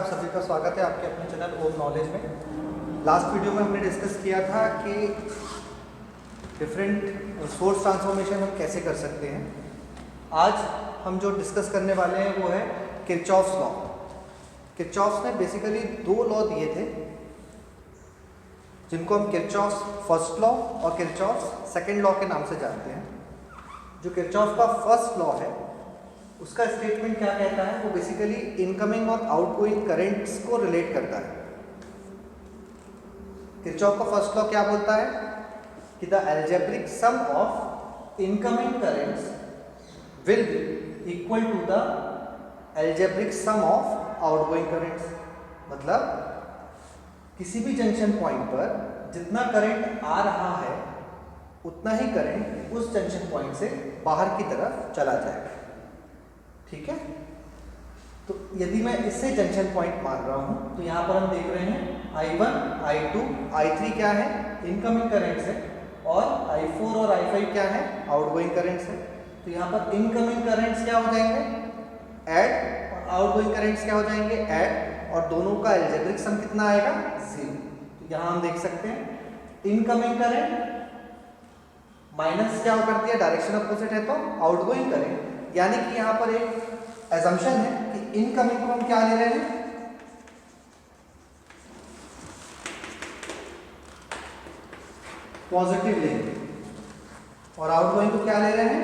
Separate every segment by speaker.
Speaker 1: आप सभी का स्वागत है आपके अपने चैनल ओम नॉलेज में। लास्ट वीडियो में हमने डिस्कस किया था कि डिफरेंट सोर्स ट्रांसफॉर्मेशन हम कैसे कर सकते हैं। आज हम जो डिस्कस करने वाले हैं वो है किरचॉफ्स लॉ। किरचॉफ्स ने बेसिकली दो लॉ दिए थे जिनको हम किरचॉफ्स फर्स्ट लॉ और किरचॉफ्स सेकेंड लॉ के नाम से जानते हैं। जो किरचॉफ का फर्स्ट लॉ है उसका स्टेटमेंट क्या कहता है, वो बेसिकली इनकमिंग और आउटगोइंग करंट्स को रिलेट करता है। किरचॉफ का फर्स्ट लॉ क्या बोलता है कि the algebraic sum of incoming currents will be equal to the algebraic sum of outgoing currents. मतलब किसी भी जंक्शन पॉइंट पर जितना करंट आ रहा है उतना ही करंट उस जंक्शन पॉइंट से बाहर की तरफ चला जाएगा। ठीक है, तो यदि मैं इससे जंक्शन पॉइंट मान रहा हूं तो यहां पर हम देख रहे हैं I1, I2, I3 क्या है, इनकमिंग करंट्स है, और I4 और I5 क्या है, आउटगोइंग करंट्स है। तो यहां पर इनकमिंग करंट्स क्या हो जाएंगे, ऐड, और आउटगोइंग करंट्स क्या हो जाएंगे, ऐड, और दोनों का अलजेब्रिक सम कितना आएगा, 0। तो यहां हम देख सकते हैं इनकमिंग करंट माइनस क्या करती है, डायरेक्शन अपोजिट है, तो आउटगोइंग करंट, यानी कि यहां पर एक एजम्पशन है कि इनकमिंग को हम क्या ले रहे हैं, पॉजिटिव ले रहे हैं, और आउटगोइंग को क्या ले रहे हैं,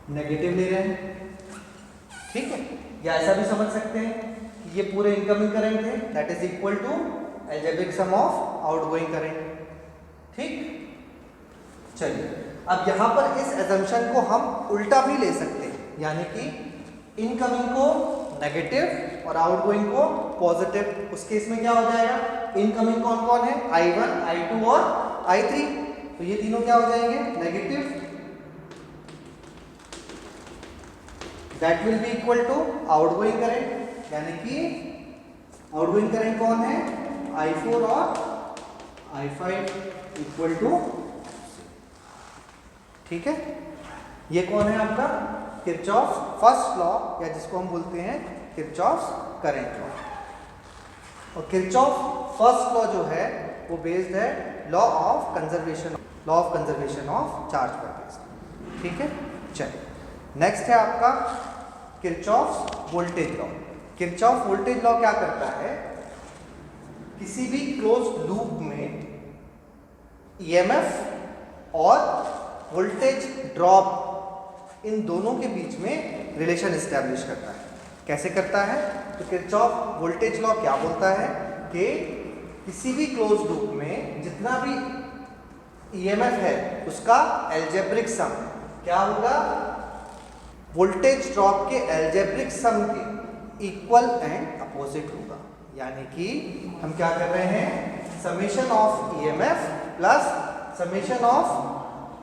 Speaker 1: नेगेटिव ले रहे हैं। ठीक है, या ऐसा भी समझ सकते हैं कि ये पूरे इनकमिंग करंट है, that is equal to algebraic sum of outgoing current. ठीक, चलिए अब यहां पर इस एजम्पशन को हम उल्टा भी ले सकते हैं, यानी कि इनकमिंग को नेगेटिव और आउटगोइंग को पॉजिटिव। उस केस में क्या हो जाएगा, इनकमिंग कौन कौन है, I1, I2 और I3, तो ये तीनों क्या हो जाएंगे, negative. That will be equal to outgoing current, यानी कि आउटगोइंग करंट कौन है, I4 और I5 इक्वल टू। ठीक है, ये कौन है आपका किरचॉफ्स फर्स्ट लॉ, या जिसको हम बोलते हैं किरचॉफ्स करंट लॉ। और किरचॉफ फर्स्ट लॉ जो है वो बेस्ड है law of conservation of charge पर बेस्ड। ठीक है, चलिए नेक्स्ट है आपका Kirchhoff's voltage law. Kirchhoff voltage law क्या करता है, किसी भी क्लोज्ड लूप में ईएमएफ और वोल्टेज ड्रॉप इन दोनों के बीच में रिलेशन एस्टैब्लिश करता है। कैसे करता है, तो किरचॉफ वोल्टेज लॉ क्या बोलता है कि किसी भी क्लोज लूप में जितना भी ईएमएफ है उसका अलजेब्रिक सम क्या होगा, वोल्टेज ड्रॉप के अलजेब्रिक सम के इक्वल एंड अपोजिट होगा। यानी कि हम क्या कर रहे हैं, summation of EMF plus summation of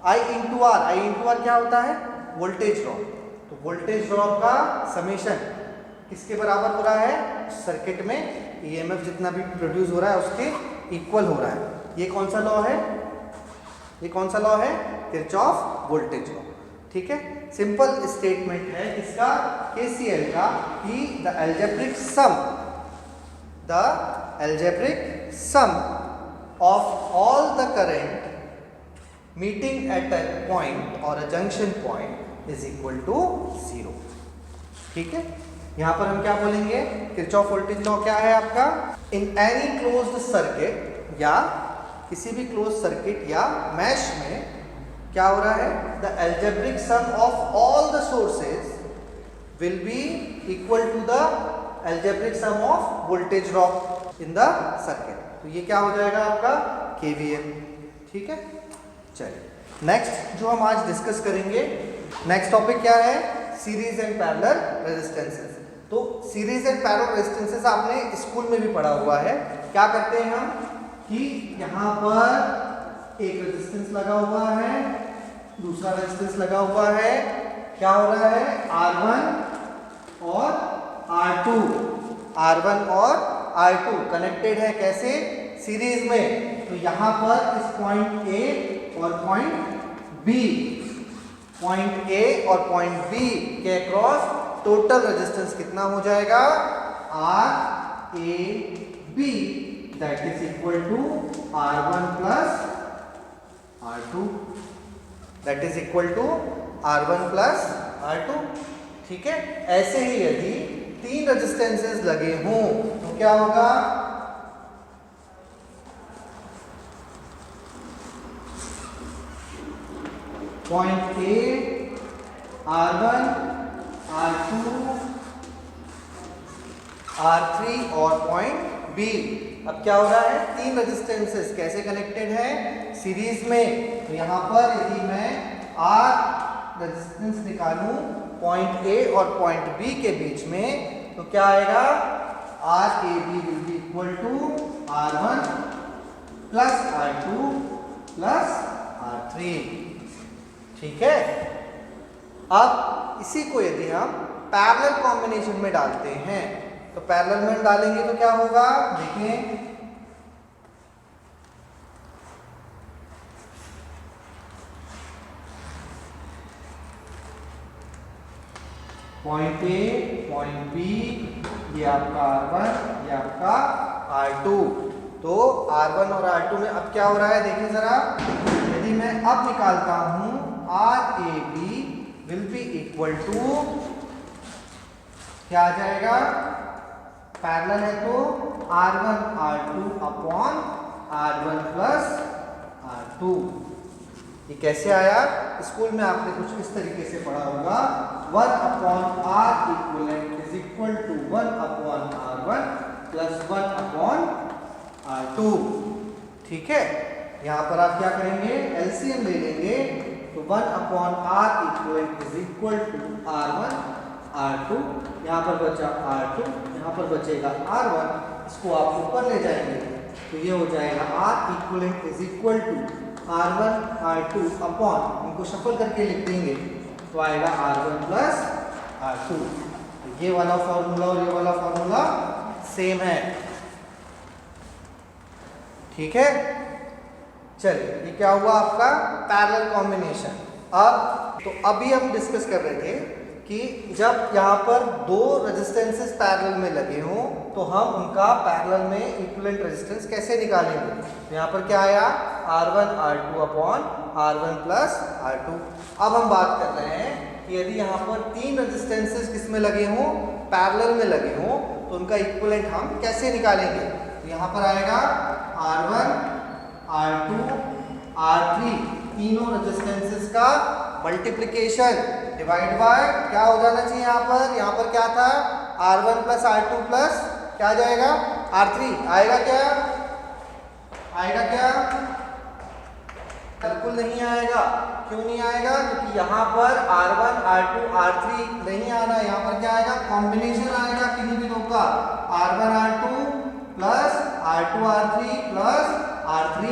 Speaker 1: I into R क्या होता है, वोल्टेज ड्रॉप। तो वोल्टेज ड्रॉप का समेशन किसके बराबर हो रहा है, सर्किट में ईएमएफ जितना भी प्रोड्यूस हो रहा है उसके इक्वल हो रहा है। ये कौन सा लॉ है, ये कौन सा लॉ है, किरचॉफ वोल्टेज लॉ। ठीक है, सिंपल स्टेटमेंट है इसका केसीएल का कि the algebraic sum of all the current meeting at a point or a junction point is equal to 0। ठीक है, यहां पर हम क्या बोलेंगे, किरचॉफ वोल्टेज लॉ क्या है आपका, इन एनी क्लोज्ड सर्किट, या किसी भी क्लोज सर्किट या मैश में क्या हो रहा है, the algebraic sum of all the sources will be equal to the algebraic sum of voltage drop in the circuit. तो ये क्या हो जाएगा आपका केवीएल। ठीक है, चलिए नेक्स्ट जो हम आज डिस्कस करेंगे, नेक्स्ट टॉपिक क्या है, सीरीज एंड पैरेलल रेजिस्टेंसेस। तो सीरीज एंड पैरेलल रेजिस्टेंसेस आपने स्कूल में भी पढ़ा हुआ है। क्या करते हैं हम कि यहाँ पर एक रेजिस्टेंस लगा हुआ है, दूसरा रेजिस्टेंस लगा हुआ है, क्या हो रहा है, R1 और R2 कनेक्टेड है, कैसे, सीरीज में। तो यहां पर इस पॉइंट ए और पॉइंट बी पॉइंट ए और पॉइंट बी के अक्रॉस टोटल रेजिस्टेंस कितना हो जाएगा, R A B, that is equal to R1 plus R2, that is equal to R1 plus R2। ठीक है, ऐसे ही यदि 3 रेजिस्टेंसेस लगे हों तो क्या होगा, point A R1 R2 R3 और पॉइंट बी। अब क्या हो रहा है, 3 रेजिस्टेंसेस कैसे कनेक्टेड है, सीरीज में। तो यहां पर यदि मैं R रेजिस्टेंस निकालूं पॉइंट ए और पॉइंट बी के बीच में तो क्या आएगा, R A B will be equal to R1 plus R2 plus R3। ठीक है, अब इसी को यदि हम पैरेलल कॉम्बिनेशन में डालते हैं तो पैरेलल में डालेंगे तो क्या होगा, देखें, पॉइंट ए पॉइंट बी, ये आपका R1 ये आपका R2। तो R1 और R2 में अब क्या हो रहा है, देखिए जरा, यदि मैं अब निकालता हूं R A B will be equal to, क्या आ जाएगा, पैरेलल है तो R1 R2 upon R1 plus R2। ये कैसे आया, स्कूल में आपने कुछ इस तरीके से पढ़ा होगा, 1 upon R equivalent is equal to 1 upon R1 plus 1 upon R2। ठीक है, यहाँ पर आप क्या करेंगे, एलसीएम ले लेंगे तो 1 upon R equivalent is equal to R1 R2, यहाँ पर बचा R2, यहाँ पर बचेगा R1, इसको आप ऊपर ले जाएंगे तो ये हो जाएगा R equivalent is equal to R1 R2 upon, इनको शफल करके लिख देंगे तो आएगा R1 प्लस R2। ये वाला फॉर्मूला और ये वाला फॉर्मूला सेम है। ठीक है, चलिए, ये क्या हुआ आपका पैरेलल कॉम्बिनेशन। अब तो अभी हम डिस्कस कर रहे थे कि जब यहाँ पर 2 रेजिस्टेंसेस पैरेलल में लगे हों तो हम उनका पैरेलल में इक्विवेलेंट रेजिस्टेंस कैसे निकालेंगे। तो यहाँ पर क्या आया, R1 R2 upon R1 plus R2। अब हम बात कर रहे हैं कि यदि यहाँ पर 3 रेजिस्टेंसेस किस में लगे हों, पैरेलल में लगे हों, तो उनका इक्विवेलेंट हम कैसे निकालेंगे। तो यहाँ पर आएगा R1 R2 R3, तीनों रेजिस्टेंसेस का मल्टीप्लिकेशन डिवाइड बाय क्या हो जाना चाहिए, यहाँ पर क्या था, R1 प्लस R2 प्लस क्या आ जाएगा, R3 आएगा, क्या बिल्कुल नहीं आएगा। क्यों नहीं आएगा, क्योंकि यहाँ पर R1 R2 R3 नहीं आना, यहाँ पर क्या आएगा, कॉम्बिनेशन आएगा किन्हीं भी दो का, R1 R2 plus R2 R3 plus R3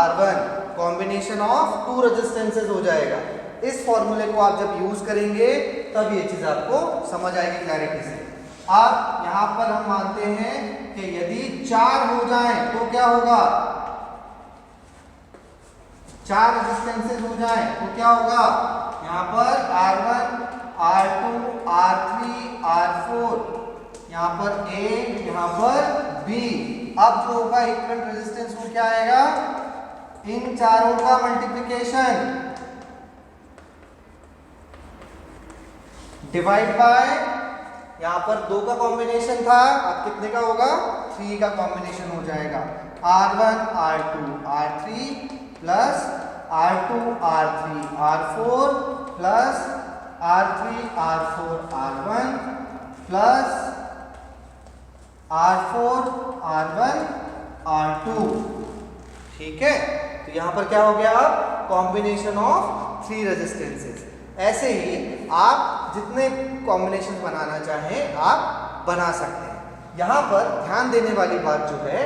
Speaker 1: R1, combination of 2 resistances हो जाएगा। इस फॉर्मूले को आप जब यूज करेंगे तब ये चीज आपको समझ आएगी क्लैरिटी से। अब यहां पर हम मानते हैं कि यदि 4 हो जाएं तो क्या होगा, 4 रेजिस्टेंसेस हो जाएं तो क्या होगा, यहाँ पर R1 R2 R3 R4, यहाँ पर A यहाँ पर B। अब जो होगा इक्विवेलेंट रेजिस्टेंस वो क्या आएगा, इन चारों का मल्टीप्लिकेशन डिवाइड बाय, यहां पर 2 का कॉम्बिनेशन था, अब कितने का होगा, 3 का कॉम्बिनेशन हो जाएगा, R1 R2 R3 plus R2 R3 R4 plus R3 R4 R1 plus R4 R1 R2। ठीक है, तो यहां पर क्या हो गया, कॉम्बिनेशन ऑफ 3 रेजिस्टेंसेस। ऐसे ही आप जितने कॉम्बिनेशन बनाना चाहें आप बना सकते हैं। यहां पर ध्यान देने वाली बात जो है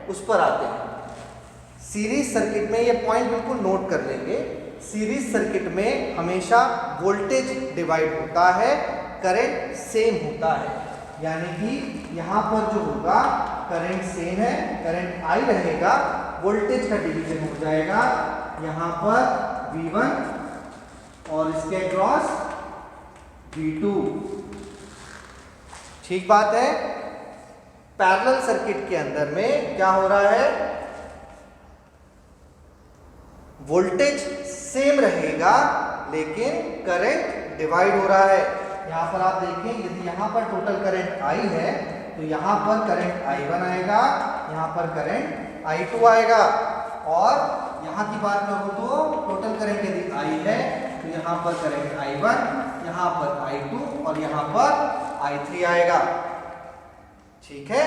Speaker 1: उस पर आते हैं। सीरीज सर्किट में ये पॉइंट बिल्कुल नोट कर लेंगे, सीरीज सर्किट में हमेशा वोल्टेज डिवाइड होता है, करंट सेम होता है, यानी कि यहां पर जो होगा करंट सेम है, करंट I रहेगा, वोल्टेज का डिवीजन हो जाएगा, यहां पर V1 और इसके अक्रॉस V2। ठीक बात है। पैरेलल सर्किट के अंदर में क्या हो रहा है, वोल्टेज सेम रहेगा लेकिन करंट डिवाइड हो रहा है। यहां पर आप देखें, यदि यहां पर टोटल करंट I है तो यहां पर करंट I1 आएगा, यहां पर करंट I2 आएगा। और यहां की बात करूं तो टोटल करंट यदि I है तो यहां पर करंट I1, यहां पर I2 और यहां पर I3 आएगा। ठीक है।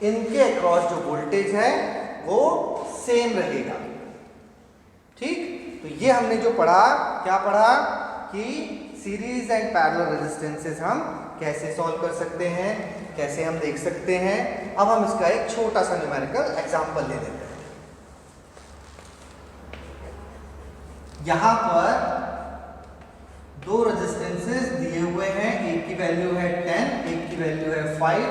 Speaker 1: इनके अक्रॉस जो वोल्टेज है वो सेम रहेगा। ठीक, तो ये हमने जो पढ़ा, क्या पढ़ा कि सीरीज एंड पैरेलल रेजिस्टेंसेस हम कैसे सॉल्व कर सकते हैं, कैसे हम देख सकते हैं। अब हम इसका एक छोटा सा न्यूमेरिकल एग्जांपल ले लेते हैं। यहां पर दो रेजिस्टेंसेस दिए हुए हैं, एक की वैल्यू है 10, एक की वैल्यू है 5।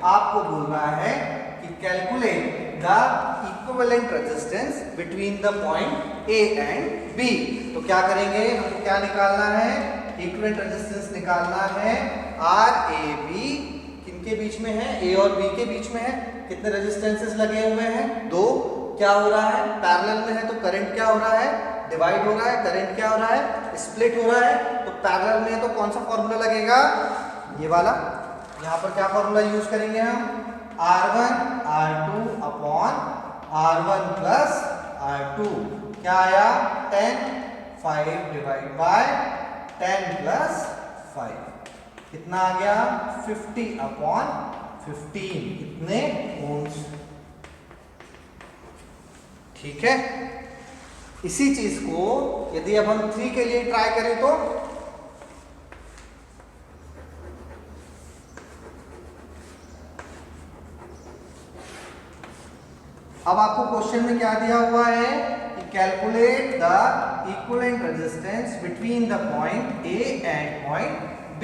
Speaker 1: आपको बोल रहा है कि calculate the equivalent resistance between the point A and B। तो क्या करेंगे, हमको क्या निकालना है, इक्विवेलेंट रेजिस्टेंस निकालना है। RAB किनके बीच में है, A और B के बीच में है। कितने रेजिस्टेंसेस लगे हुए हैं, 2। क्या हो रहा है, पैरेलल में है तो करंट क्या हो रहा है, डिवाइड हो रहा है। करंट क्या हो रहा है, स्प्लिट हो रहा है। तो पैरेलल में है तो कौन सा फॉर्मूला लगेगा, ये वाला। यहां पर क्या फॉर्मूला यूज करेंगे हम, R1 R2 upon R1 plus R2। क्या आया, 10, 5 डिवाइड बाय 10 प्लस 5 कितना आ गया, 50 अपॉन 15। कितने ओम्स। ठीक है। इसी चीज को यदि अब हम 3 के लिए ट्राई करें तो अब आपको क्वेश्चन में क्या दिया हुआ है कि calculate the equivalent resistance between the point A and point B।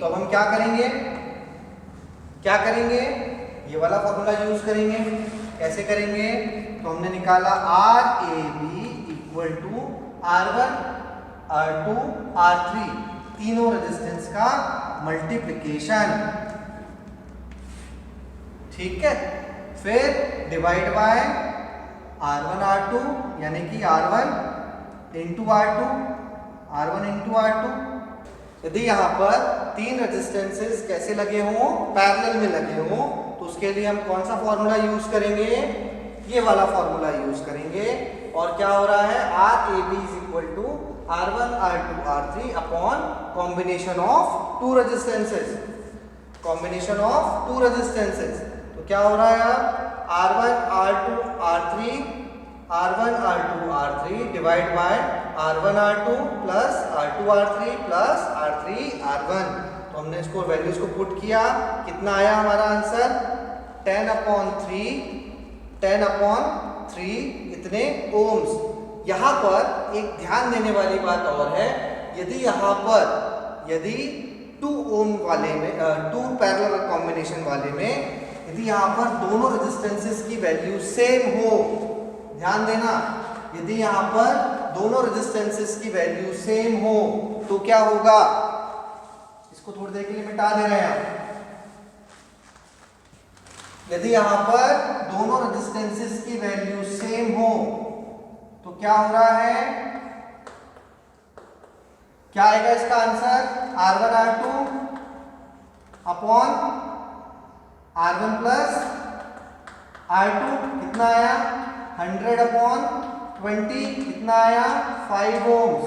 Speaker 1: तो अब हम क्या करेंगे, ये वाला फॉर्मूला यूज करेंगे। कैसे करेंगे, तो हमने निकाला RAB equal to R1 R2 R3, तीनों रेजिस्टेंस का मल्टीप्लिकेशन। ठीक है। फिर डिवाइड बाय R1 R2 यानी कि R1 into R2, R1 into R2। यदि यहाँ पर 3 रेजिस्टेंसेस कैसे लगे हों, पैरेलल में लगे हों, तो उसके लिए हम कौन सा फॉर्मूला यूज करेंगे, ये वाला फॉर्मूला यूज करेंगे। और क्या हो रहा है, RAB is equal to R1 R2 R3 upon combination of 2 resistances. Combination of 2 resistances, तो क्या हो रहा है, R1 R2 R3 R1 R2 R3 divide by R1 R2 plus R2 R3 plus R3 R1। तो हमने इसको वैल्यूज को put किया, कितना आया हमारा आंसर, 10 अपॉन 3 इतने ओम्स। यहां पर एक ध्यान देने वाली बात और है, यदि 2 ओम वाले में 2 पैरेलल कॉम्बिनेशन वाले में यदि यहां पर दोनों रेजिस्टेंसेस की वैल्यू सेम हो, ध्यान देना, यदि यहां पर दोनों रेजिस्टेंसेस की वैल्यू सेम हो तो क्या होगा, इसको थोड़ी देर के लिए मिटा दे रहे हैं हम। यदि यहां पर दोनों रेजिस्टेंसेस की वैल्यू सेम हो तो क्या हो रहा है, क्या आएगा इसका answer, R1 R2 upon R1 plus R2 कितना आया, 100 अपॉन 20 कितना आया, 5 ओम्स।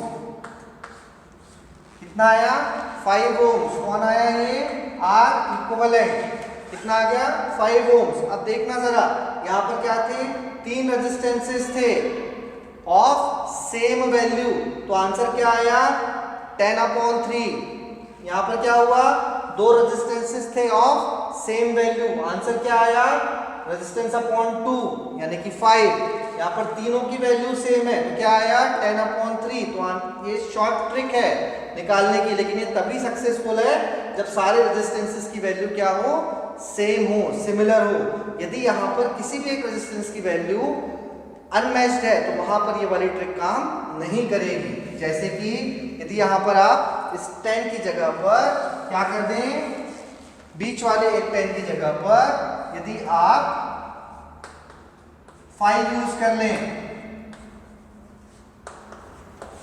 Speaker 1: कितना आया, 5 ओम्स। कौन आया ये, R इक्विवेलेंट कितना आ गया, 5 ओम्स। अब देखना जरा, यहां पर क्या थे, 3 रेजिस्टेंसेस थे ऑफ सेम वैल्यू, तो आंसर क्या आया, 10 अपॉन 3। यहां पर क्या हुआ, 2 रेजिस्टेंसेस थे ऑफ सेम वैल्यू, आंसर क्या आया, रेजिस्टेंस अपॉन 2 यानी कि 5। यहां पर तीनों की वैल्यू सेम है तो क्या आया, 10 अपॉन 3। तो ये शॉर्ट ट्रिक है निकालने की, लेकिन ये तभी सक्सेसफुल है जब सारे रेजिस्टेंसेस की वैल्यू क्या हो, सेम हो, सिमिलर हो। यदि यहां पर किसी भी एक रेजिस्टेंस की वैल्यू अनमैच्ड है तो वहां पर ये वाली ट्रिक काम नहीं करेगी। जैसे कि यदि यहाँ पर आप इस 10 की जगह पर क्या कर दें, बीच वाले एक 10 की जगह पर यदि आप 5 यूज कर लें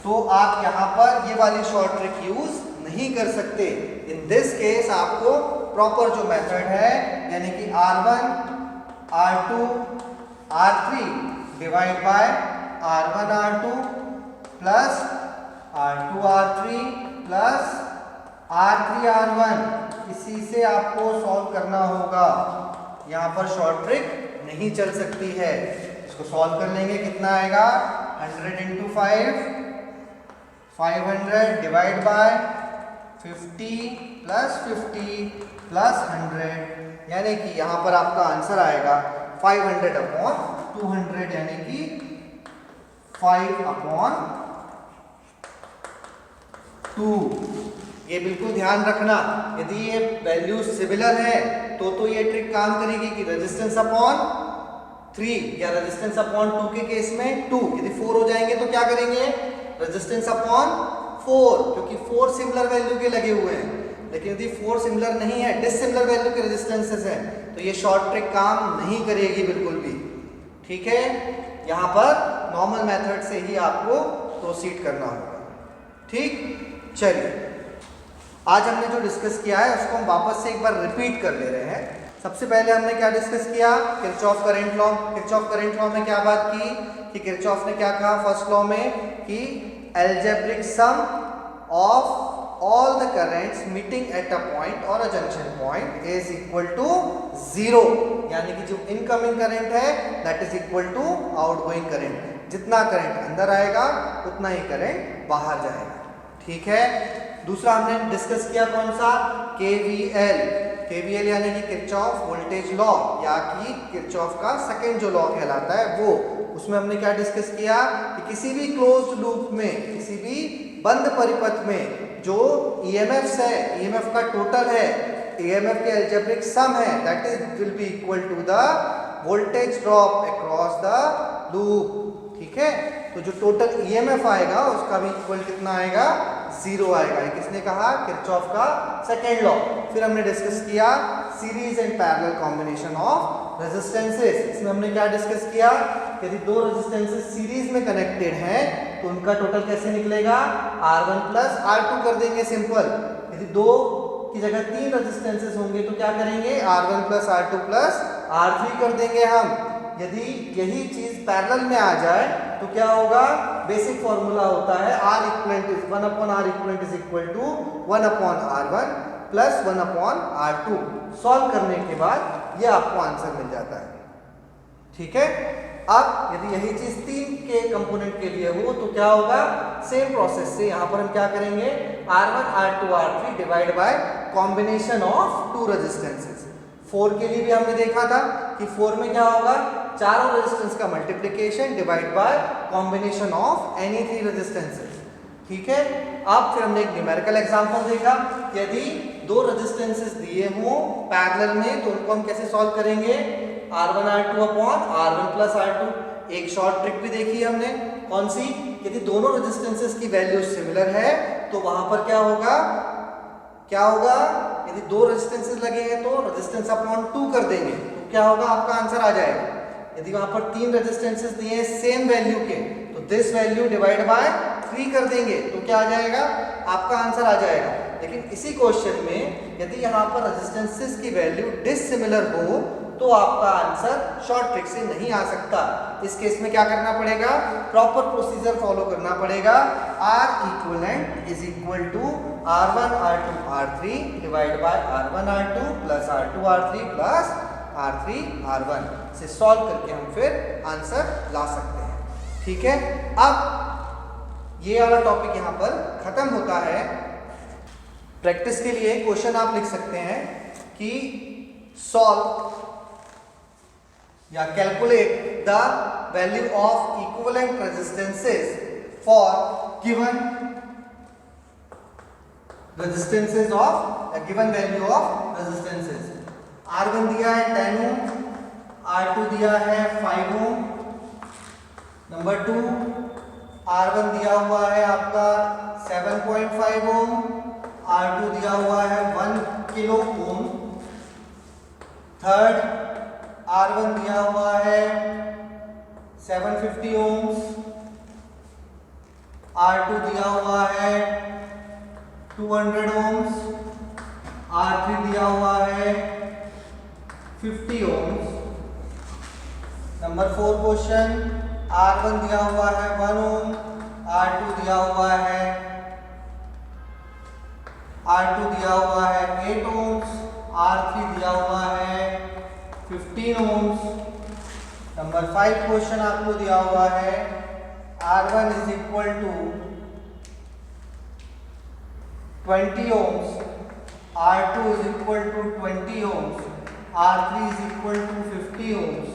Speaker 1: तो आप यहां पर ये वाली शॉर्ट ट्रिक यूज नहीं कर सकते। इन दिस केस आपको प्रॉपर जो मेथड है यानी कि R1 R2 R3 divide by R1 R2 plus R2 R3 plus R3 R1, इसी से आपको सॉल्व करना होगा। यहां पर शॉर्ट ट्रिक नहीं चल सकती है। इसको सॉल्व कर लेंगे, कितना आएगा 100 इंटू 500 डिवाइड बाय 50 प्लस 100 यानी कि यहां पर आपका आंसर आएगा 500 अपॉन 200 यानी कि 5 अपॉन 2। ये बिल्कुल ध्यान रखना, यदि ये वैल्यू सिमिलर है तो ये ट्रिक काम करेगी कि रेजिस्टेंस अपॉन 3 या रेजिस्टेंस अपॉन 2 के केस में 2, यदि 4 हो जाएंगे तो क्या करेंगे रेजिस्टेंस अपॉन 4, क्योंकि 4 सिमिलर वैल्यू के लगे हुए हैं। लेकिन यदि 4 सिमिलर नहीं है, डिसिमिलर वैल्यू के रेजिस्टेंसेस हैं, तो ये शॉर्ट ट्रिक काम नहीं करेगी बिल्कुल भी। ठीक है, यहाँ पर नॉर्मल मेथड से ही आपको प्रोसीड करना होगा। ठीक, चलिए आज हमने जो डिस्कस किया है उसको हम वापस से एक बार रिपीट कर ले रहे हैं। सबसे पहले हमने क्या डिस्कस किया, Kirchhoff current law. Kirchhoff current law में क्या बात की कि किरचॉफ ने क्या कहा फर्स्ट लॉ में कि algebraic sum of all the currents meeting at a point और a junction point is equal to 0, यानी कि जो इनकमिंग करंट है that is equal to outgoing current. जितना करंट अंदर आएगा उतना ही करंट बाहर जाएगा। ठीक है, दूसरा हमने डिस्कस किया कौन सा, केवीएल यानी कि किरचॉफ वोल्टेज लॉ या कि किरचॉफ का सेकंड जो लॉ कहलाता है वो। उसमें हमने क्या डिस्कस किया कि किसी भी क्लोज्ड लूप में, किसी भी बंद परिपथ में जो ईएमएफ्स है, ईएमएफ का टोटल है, ईएमएफ के अलजेब्रिक सम है, that is will be equal to the voltage drop across the loop. ठीक है, तो जो टोटल ईएमएफ आएगा उसका भी इक्वल कितना आएगा, 0 आएगा। ये किसने कहा, किरचॉफ का सेकेंड लॉ। फिर हमने डिस्कस किया series and parallel combination of resistances. इसमें हमने क्या डिस्कस किया, यदि दो रेजिस्टेंसेस सीरीज में कनेक्टेड हैं तो उनका टोटल कैसे निकलेगा, R1 प्लस R2 कर देंगे सिंपल। यदि दो की जगह 3 रेजिस्टेंसेस होंगे तो क्या करेंगे, R1 plus R2 plus R3 कर देंगे हम। यदि यही चीज पैरेलल में आ जाए तो क्या होगा, बेसिक फॉर्मूला होता है R equal to 1 upon R equal is equal to 1 upon R1 plus 1 upon R2। Solve करने के बाद ये आपको आंसर मिल जाता है। ठीक है, अब यदि यही चीज 3 के कंपोनेंट के लिए हो तो क्या होगा, सेम प्रोसेस से यहाँ पर हम क्या करेंगे, R1 R2 R3 divide bye combination of 2 resistances. 4 के लिए भी हमने देखा था कि 4 में क्या होगा, चारों रेजिस्टेंस का multiplication divide by combination of any 3 resistances. ठीक है, अब फिर हमने एक न्यूमेरिकल एग्जांपल देखा, यदि 2 रेजिस्टेंसेस दिए हों पैरेलल में तो उनको हम कैसे सॉल्व करेंगे, R1 R2 upon R1 plus R2। एक शॉर्ट ट्रिक भी देखी हमने, कौन सी, यदि दोनों रेजिस्टेंसेस की वैल्यू सिमिलर है तो वहां पर क्या होगा, यदि 2 रेजिस्टेंसेस लगे हैं तो रेजिस्टेंस अपॉन 2 कर देंगे तो क्या होगा, आपका आंसर आ जाएगा। यदि वहां पर 3 रेजिस्टेंसेस दिए हैं सेम वैल्यू के तो दिस वैल्यू डिवाइड बाय 3 कर देंगे तो क्या आ जाएगा, आपका आंसर आ जाएगा। लेकिन इसी क्वेश्चन में यदि यहाँ पर रेजिस्टेंसेस की वैल्यू डिसिमिलर हो तो आपका आंसर शॉर्ट ट्रिक से नहीं आ सकता। इस केस में क्या करना पड़ेगा, प्रॉपर प्रोसीजर फॉलो करना पड़ेगा। R equivalent is equal to R1 R2 R3 divide by R1 R2 plus R2 R3 plus R3 R1 से सॉल्व करके हम फिर आंसर ला सकते हैं। ठीक है, अब ये वाला टॉपिक यहाँ पर खत्म होता है। प्रैक्टिस के लिए क्वेश्चन आप लिख सकते हैं कि सॉल्व या calculate the value of equivalent resistances for given resistances of given value of resistances. R1 दिया है 10 ओम, R2 दिया है 5 ओम, नंबर 2 R1 दिया हुआ है आपका 7.5 ओम, R2 दिया हुआ है 1 किलो ओम, थर्ड R1 दिया हुआ है 750 ओम्स, R2 दिया हुआ है 200 ओम्स, R3 दिया हुआ है 50 ओम्स। नंबर 4 क्वेश्चन, R1 दिया हुआ है 1 ओम, R2 दिया हुआ है 8 ओम्स, R3 दिया हुआ है 15 ओम्स। नंबर 5 क्वेश्चन आपको दिया हुआ है R1 is equal to 20 ohms, R2 is equal to 20 ohms, R3 is equal to 50 ohms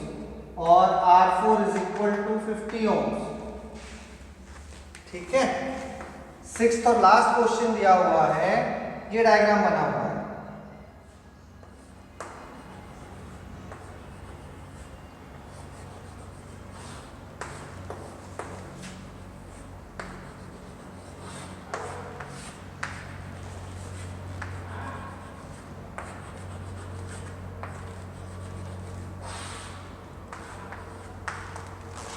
Speaker 1: और R4 is equal to 50 ohms. ठीक है। 6th और लास्ट क्वेश्चन दिया हुआ है, ये डायग्राम बना हुआ है।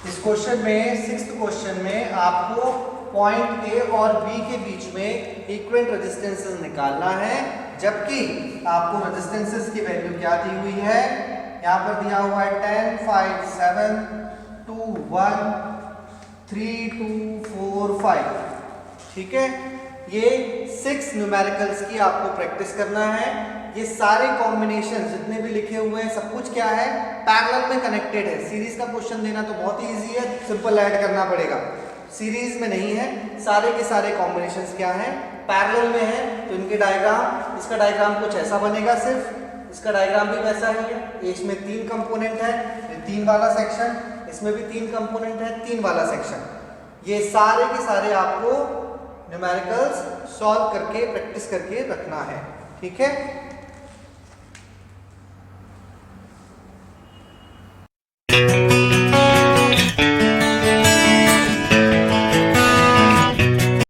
Speaker 1: इस क्वेश्चन में 6th क्वेश्चन में आपको पॉइंट ए और बी के बीच में इक्विवेलेंट रेजिस्टेंसेस निकालना है, जबकि आपको रेजिस्टेंसेस की वैल्यू क्या दी हुई है, यहाँ पर दिया हुआ है 10, 5, 7, 2, 1, 3, 2, 4, 5। ठीक है, ये 6 न्यूमेरिकल्स की आपको प्रैक्टिस करना है। ये सारे कॉम्बिनेशन जितने भी लिखे हुए हैं सब कुछ क्या है, पैरेलल में कनेक्टेड है। सीरीज का क्वेश्चन देना तो बहुत इजी है, सिंपल ऐड करना पड़ेगा। सीरीज में नहीं है, सारे के सारे कॉम्बिनेशंस क्या हैं, पैरेलल में है। तो इनके डायग्राम, इसका डायग्राम कुछ ऐसा बनेगा, सिर्फ इसका डायग्राम भी वैसा ही है। इसमें 3 कंपोनेंट है, 3 वाला सेक्शन, इसमें भी 3 कंपोनेंट है, 3 वाला सेक्शन। ये सारे के सारे आपको न्यूमेरिकल्स सॉल्व करके प्रैक्टिस करके रखना है। ठीक है।